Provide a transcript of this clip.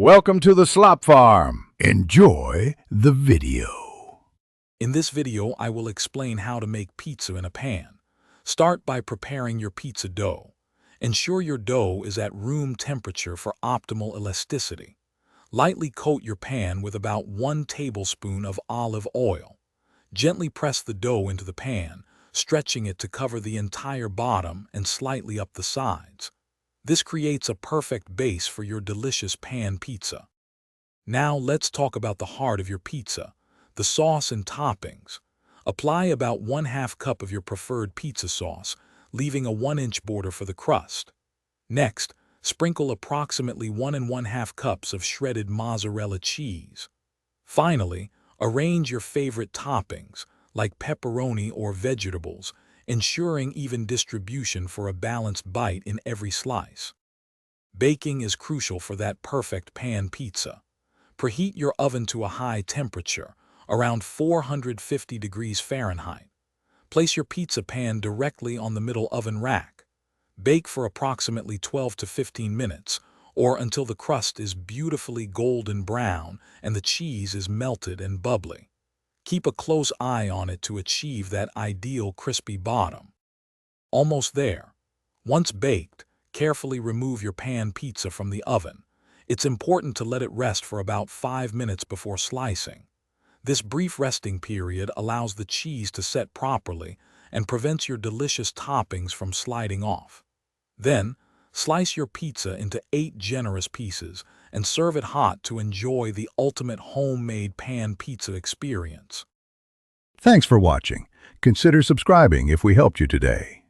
Welcome to the Slop Farm. Enjoy the video. In this video, I will explain how to make pizza in a pan. Start by preparing your pizza dough. Ensure your dough is at room temperature for optimal elasticity. Lightly coat your pan with about 1 tablespoon of olive oil. Gently press the dough into the pan, stretching it to cover the entire bottom and slightly up the sides. This creates a perfect base for your delicious pan pizza. Now let's talk about the heart of your pizza, the sauce and toppings. Apply about 1/2 cup of your preferred pizza sauce, leaving a 1-inch border for the crust. Next, sprinkle approximately 1 1/2 cups of shredded mozzarella cheese. Finally, arrange your favorite toppings, like pepperoni or vegetables, ensuring even distribution for a balanced bite in every slice. Baking is crucial for that perfect pan pizza. Preheat your oven to a high temperature, around 450 degrees Fahrenheit. Place your pizza pan directly on the middle oven rack. Bake for approximately 12 to 15 minutes, or until the crust is beautifully golden brown and the cheese is melted and bubbly. Keep a close eye on it to achieve that ideal crispy bottom. Almost there. Once baked, carefully remove your pan pizza from the oven. It's important to let it rest for about 5 minutes before slicing. This brief resting period allows the cheese to set properly and prevents your delicious toppings from sliding off. Then, slice your pizza into 8 generous pieces and serve it hot to enjoy the ultimate homemade pan pizza experience. Thanks for watching. Consider subscribing if we helped you today.